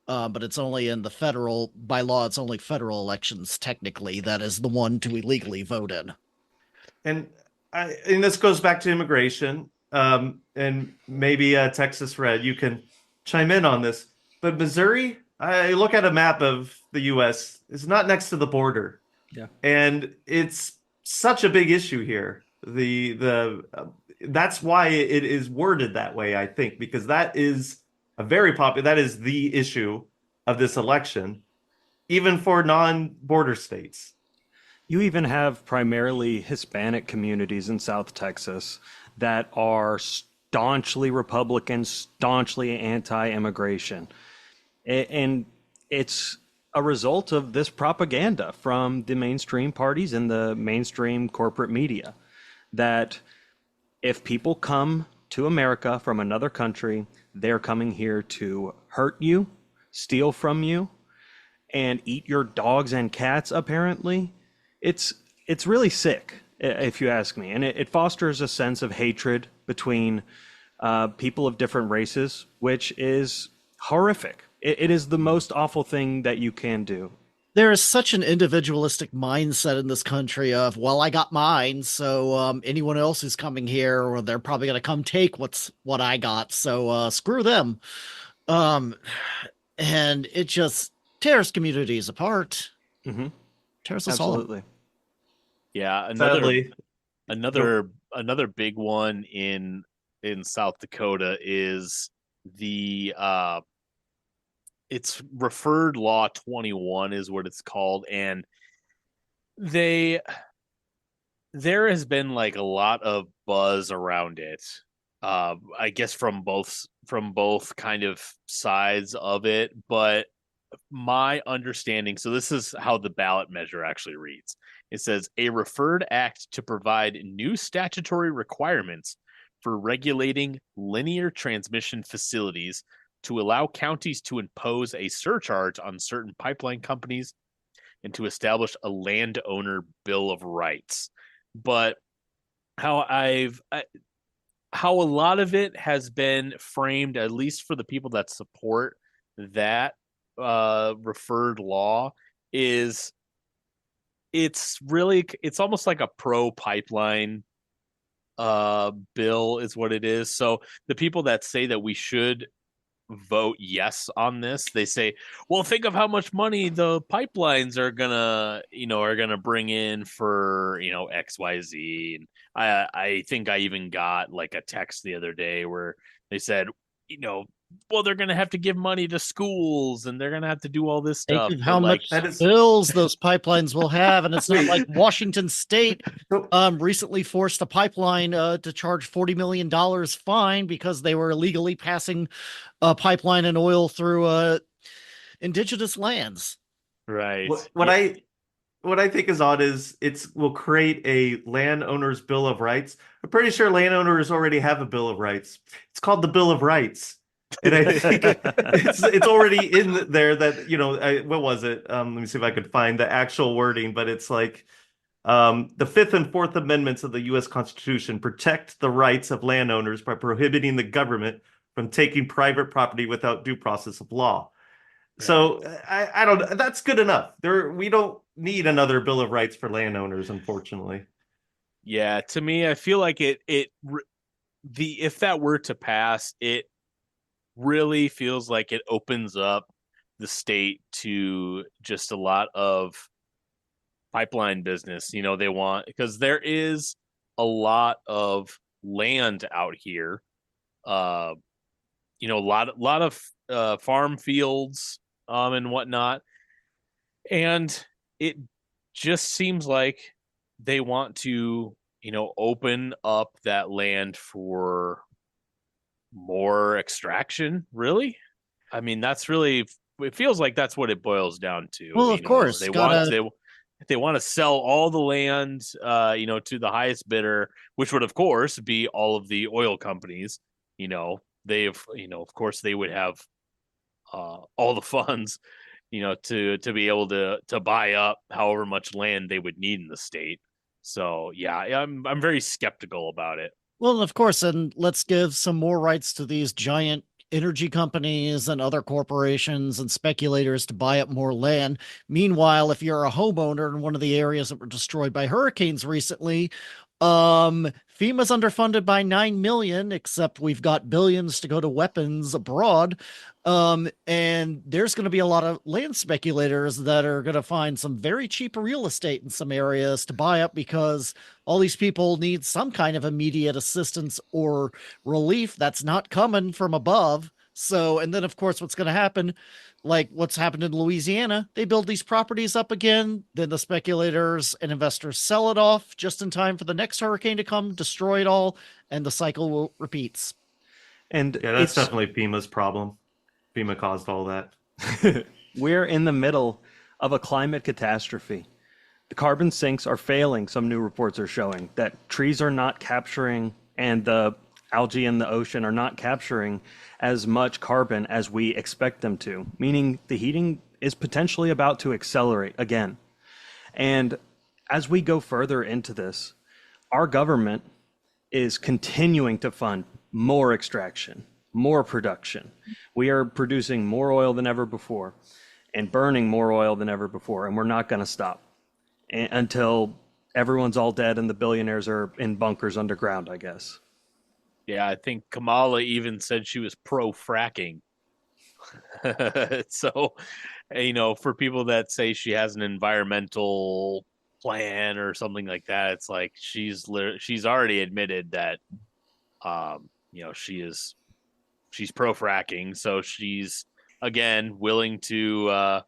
But it's only by law, it's only federal elections technically that is the one to illegally vote in. And this goes back to immigration, and maybe Texas Red, you can chime in on this. But Missouri, I look at a map of the U.S., it's not next to the border. Yeah. And it's such a big issue here. That's why it is worded that way, I think, because that is that is the issue of this election, even for non-border states. You even have primarily Hispanic communities in South Texas that are staunchly Republican, staunchly anti-immigration. And it's a result of this propaganda from the mainstream parties and the mainstream corporate media that if people come to America from another country, they're coming here to hurt you, steal from you, and eat your dogs and cats, apparently. It's really sick, if you ask me. And it fosters a sense of hatred between people of different races, which is horrific. It is the most awful thing that you can do. There is such an individualistic mindset in this country of, well, I got mine, so anyone else who's coming here, well, they're probably going to come take what I got, so screw them. Um, and it just tears communities apart, Hmm. tears us all. Absolutely. Yeah, Sadly, another big one in South Dakota is the it's referred law 21 is what it's called, and they there has been like a lot of buzz around it. I guess from both kind of sides of it, but my understanding, so this is how the ballot measure actually reads. It says a referred act to provide new statutory requirements for regulating linear transmission facilities to allow counties to impose a surcharge on certain pipeline companies and to establish a landowner bill of rights. But how how a lot of it has been framed, at least for the people that support that referred law, is it's almost like a pro pipeline bill is what it is. So the people that say that we should vote yes on this, they say, well, think of how much money the pipelines are gonna bring in for XYZ. And I think I even got like a text the other day where they said, well, they're gonna have to give money to schools and they're gonna have to do all this Think stuff, of but how like, much that is bills those pipelines will have, and it's not like Washington State so, recently forced a pipeline to charge $40 million fine because they were illegally passing a pipeline and oil through indigenous lands. right. what I think is odd is it's will create a landowner's bill of rights. I'm pretty sure landowners already have a bill of rights. It's called the Bill of Rights. And I think it's already in there that, what was it? Let me see if I could find the actual wording, but it's like the Fifth and Fourth Amendments of the U.S. Constitution protect the rights of landowners by prohibiting the government from taking private property without due process of law. Right. So I don't. That's good enough. We don't need another Bill of Rights for landowners, unfortunately. Yeah, to me, I feel like the if that were to pass, it really feels like it opens up the state to just a lot of pipeline business. They want, because there is a lot of land out here. Uh, a lot of farm fields and whatnot, and it just seems like they want to open up that land for more extraction, really. I mean, that's really, it feels like that's what it boils down to. Well, of course, They want to sell all the land to the highest bidder, which would of course be all of the oil companies. Of course they would have all the funds to be able to buy up however much land they would need in the state. So yeah, I'm very skeptical about it. Well, of course, and let's give some more rights to these giant energy companies and other corporations and speculators to buy up more land. Meanwhile, if you're a homeowner in one of the areas that were destroyed by hurricanes recently, FEMA's underfunded by 9 million, except we've got billions to go to weapons abroad. And there's going to be a lot of land speculators that are going to find some very cheap real estate in some areas to buy up because all these people need some kind of immediate assistance or relief that's not coming from above. So, and then of course, what's going to happen? like what's happened in Louisiana. They build these properties up again, then the speculators and investors sell it off just in time for the next hurricane to come, destroy it all, and the cycle repeats. And Yeah, that's it's definitely FEMA's problem. FEMA caused all that. we're in the middle of a climate catastrophe. The carbon sinks are failing. Some new reports are showing that trees are not capturing, and the algae in the ocean are not capturing as much carbon as we expect them to, meaning the heating is potentially about to accelerate again. And as we go further into this, our government is continuing to fund more extraction, more production. We are producing more oil than ever before and burning more oil than ever before, and we're not going to stop until everyone's all dead and the billionaires are in bunkers underground, I guess. Yeah, I think Kamala even said she was pro fracking. So, for people that say she has an environmental plan or something like that, it's like she's already admitted that, she's pro fracking. So she's again willing to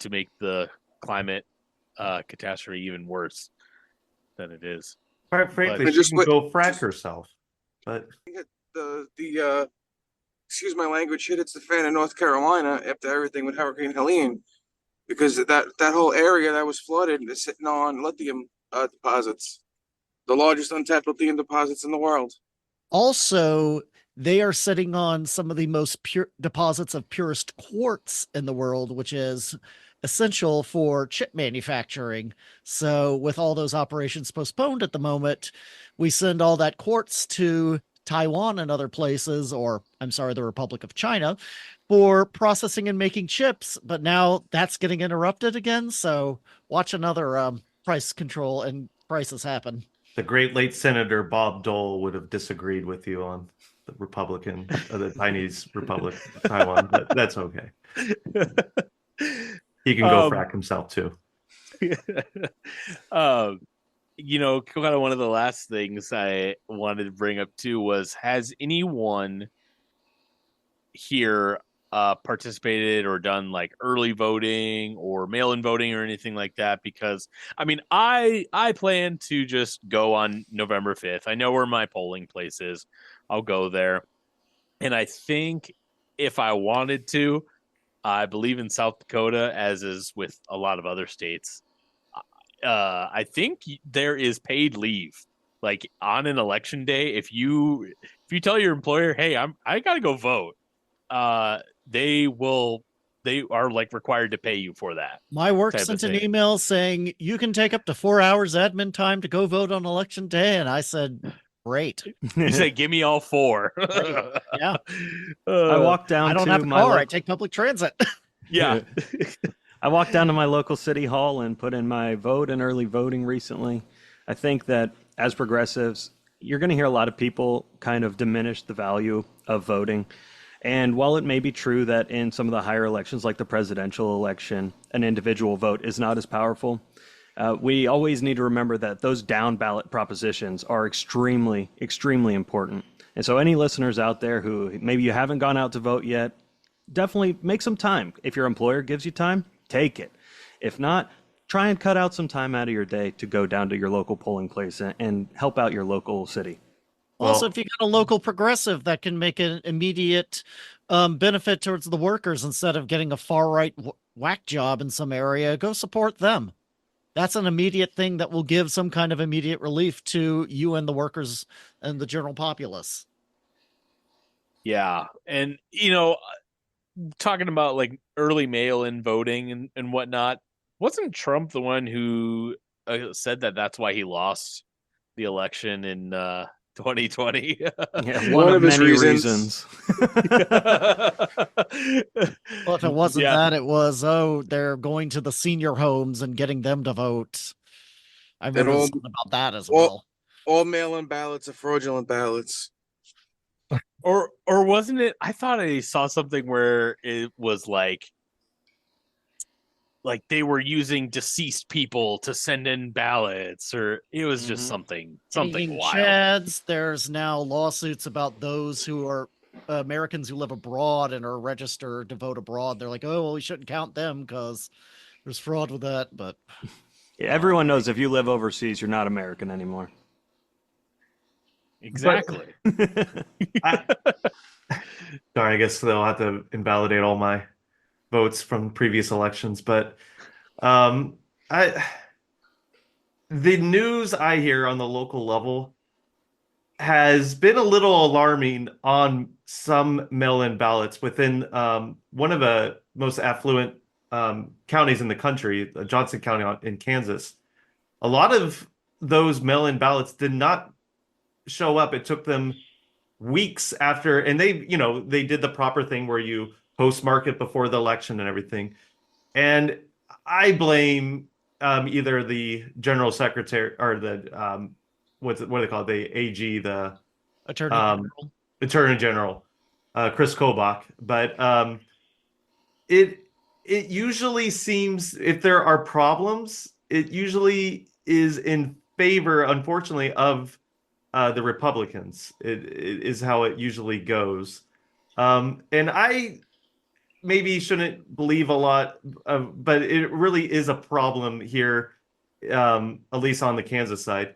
make the climate catastrophe even worse than it is. Quite frankly, But- she can go frack herself. But The excuse my language, hit its the fan in North Carolina after everything with Hurricane Helene, because that whole area that was flooded is sitting on lithium deposits, the largest untapped lithium deposits in the world. Also, they are sitting on some of the most pure deposits of purest quartz in the world, which is essential for chip manufacturing. So, with all those operations postponed at the moment, we send all that quartz to Taiwan and other places, or I'm sorry, the Republic of China, for processing and making chips. But now that's getting interrupted again. So, watch another price control and prices happen. the great late Senator Bob Dole would have disagreed with you on the the Chinese Republic of Taiwan, but that's okay. He can go frack himself too. Kind of one of the last things I wanted to bring up too was, has anyone here participated or done like early voting or mail-in voting or anything like that? Because I plan to just go on November 5th. I know where my polling place is. I'll go there. And I think if I wanted to, I believe in South Dakota, as is with a lot of other states, I think there is paid leave. Like on an election day, if you tell your employer, "Hey, I got to go vote," they are like required to pay you for that. My work type of sent an thing. email saying you can take up to 4 hours admin time to go vote on election day. And I said, great. You say, "Give me all 4." Yeah. I walked down I don't to have a my car. I take public transit. Yeah. I walked down to my local city hall and put in my vote in early voting recently. I think that as progressives, you're going to hear a lot of people kind of diminish the value of voting. And while it may be true that in some of the higher elections, like the presidential election, an individual vote is not as powerful, we always need to remember that those down ballot propositions are extremely, extremely important. And so any listeners out there who maybe you haven't gone out to vote yet, definitely make some time. If your employer gives you time, take it. If not, try and cut out some time out of your day to go down to your local polling place and help out your local city. Also, if you got a local progressive that can make an immediate benefit towards the workers instead of getting a far right whack job in some area, go support them. That's an immediate thing that will give some kind of immediate relief to you and the workers and the general populace. Yeah. And, talking about like early mail-in voting and whatnot, wasn't Trump the one who said that that's why he lost the election in 2020? Yeah, One of of his many reasons. Well, if it wasn't Yeah. that, it was, they're going to the senior homes and getting them to vote. I remember all- something about that as all- well. All mail-in ballots are fraudulent ballots. Or wasn't it? I thought I saw something where it was like they were using deceased people to send in ballots, or it was just something Hanging wild. chads. There's now lawsuits about those who are Americans who live abroad and are registered to vote abroad. They're like, oh, well, we shouldn't count them because there's fraud with that. But Yeah, everyone knows if you live overseas, you're not American anymore. Exactly. I, sorry, I guess they'll have to invalidate all my votes from previous elections. But um, I the news I hear on the local level has been a little alarming on some mail-in ballots within one of the most affluent counties in the country, Johnson County in Kansas. A lot of those mail-in ballots did not show up. It took them weeks after, and they did the proper thing where you postmark it before the election and everything. And I blame either the general secretary or the what do they call it? The AG, the Attorney um, General. Attorney General, Chris Kobach. But it it usually seems if there are problems, it usually is in favor, unfortunately, of the Republicans. It is how it usually goes. And I maybe shouldn't believe a lot of, but it really is a problem here, at least on the Kansas side.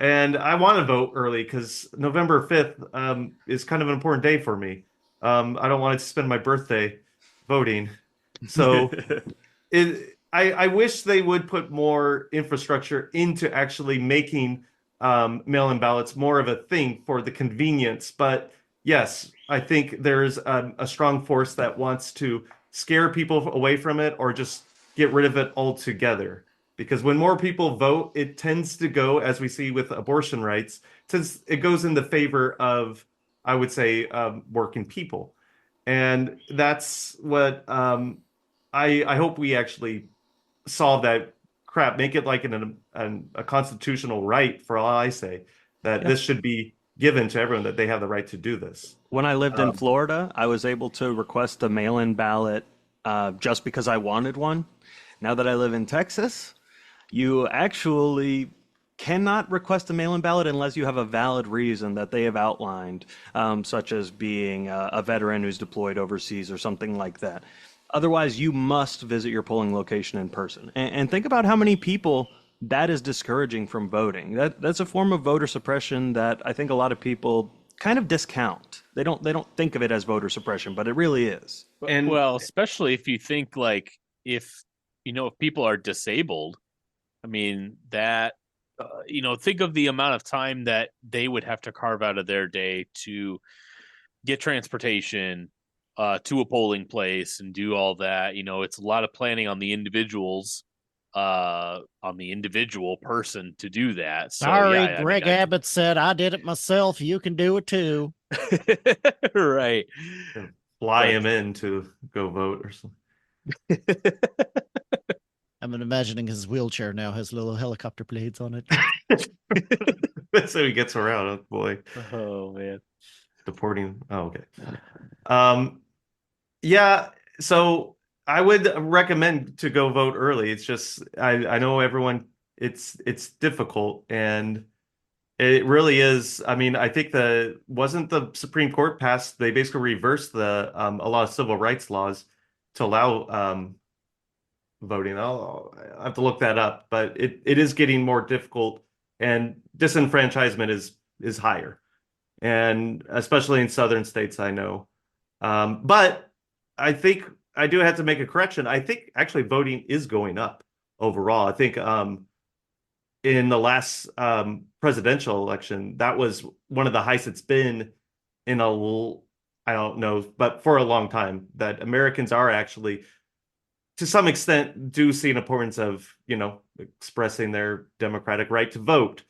And I want to vote early because November 5th is kind of an important day for me. I don't want to spend my birthday voting. So I wish they would put more infrastructure into actually making mail-in ballots more of a thing for the convenience. But yes, I think there's a strong force that wants to scare people away from it or just get rid of it altogether. Because when more people vote, it tends to go, as we see with abortion rights, since it goes in the favor of, I would say, working people. And that's what I hope we actually solve that crap, make it like a constitutional right for all I say, that Yeah. this should be given to everyone, that they have the right to do this. When I lived in Florida, I was able to request a mail-in ballot just because I wanted one. Now that I live in Texas, you actually cannot request a mail-in ballot unless you have a valid reason that they have outlined, such as being a veteran who's deployed overseas or something like that. Otherwise, you must visit your polling location in person. And think about how many people that is discouraging from voting. That's a form of voter suppression that I think a lot of people kind of discount. They don't think of it as voter suppression, but it really is. And Well, especially if you think like if if people are disabled, I mean that think of the amount of time that they would have to carve out of their day to get transportation to a polling place and do all that. It's a lot of planning on the individual person to do that. So Sorry, yeah, I mean, Greg Abbott said I did it myself. You can do it too. right. fly But- him in to go vote or something. I'm imagining his wheelchair now has little helicopter blades on it. That's how he gets around. Oh, boy, Oh man. deporting. Oh, okay. Yeah. So I would recommend to go vote early. It's just I know everyone. It's difficult and it really is. I mean, I think wasn't the Supreme Court passed. They basically reversed a lot of civil rights laws to allow voting. I have to look that up, but it is getting more difficult, and disenfranchisement is higher, and especially in southern states, I know. But I think I do have to make a correction. I think actually voting is going up overall. I think in the last presidential election, that was one of the highest it's been in I don't know, but for a long time, that Americans are actually to some extent do see an importance of expressing their democratic right to vote.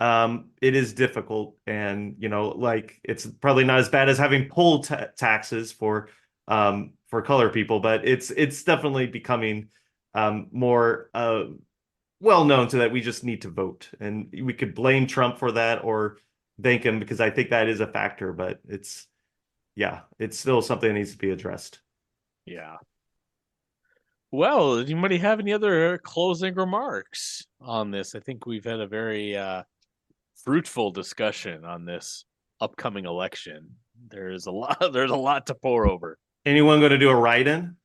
It is difficult, and like it's probably not as bad as having poll taxes for color people, but it's definitely becoming more well known to that we just need to vote, and we could blame Trump for that or thank him because I think that is a factor, but it's still something that needs to be addressed. Yeah. Well, anybody have any other closing remarks on this? I think we've had a very fruitful discussion on this upcoming election. There's a lot. There's a lot to pour over. Anyone going to do a write-in?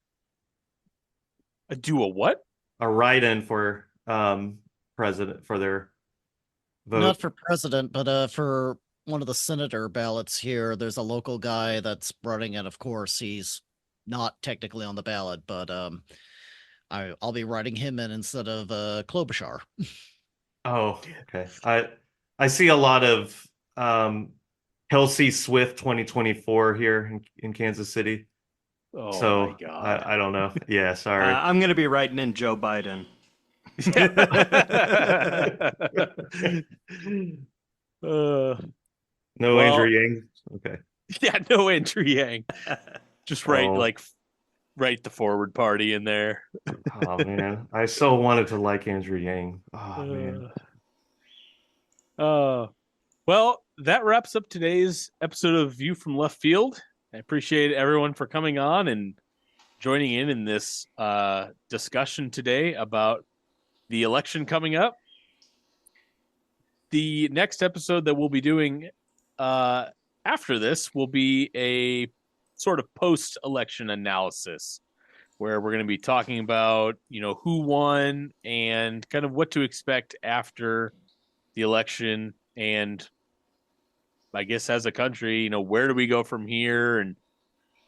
Do a what? A write-in for president for their vote? Not for president, but for one of the senator ballots here. There's a local guy that's running, and of course he's not technically on the ballot, but I'll be writing him in instead of Klobuchar. Oh, okay. I see a lot of Kelsey Swift 2024 here in Kansas City. Oh So my god! I don't know. Yeah, sorry. I'm going to be writing in Joe Biden. Uh, No well- Andrew Yang. Okay. yeah, no Andrew Yang. Just write Oh. write the forward party in there. Oh man, I so wanted to like Andrew Yang. Oh man. Well, that wraps up today's episode of View from Left Field. I appreciate everyone for coming on and joining in this discussion today about the election coming up. The next episode that we'll be doing after this will be a sort of post-election analysis, where we're going to be talking about, who won and kind of what to expect after the election, and I guess as a country, where do we go from here, and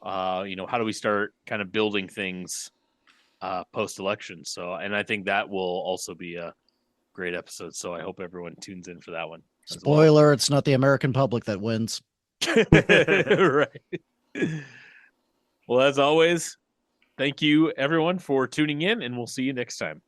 how do we start kind of building things post-election. So, and I think that will also be a great episode. So I hope everyone tunes in for that one. as well. Spoiler, it's not the American public that wins. Right. Well, as always, thank you everyone for tuning in, and we'll see you next time.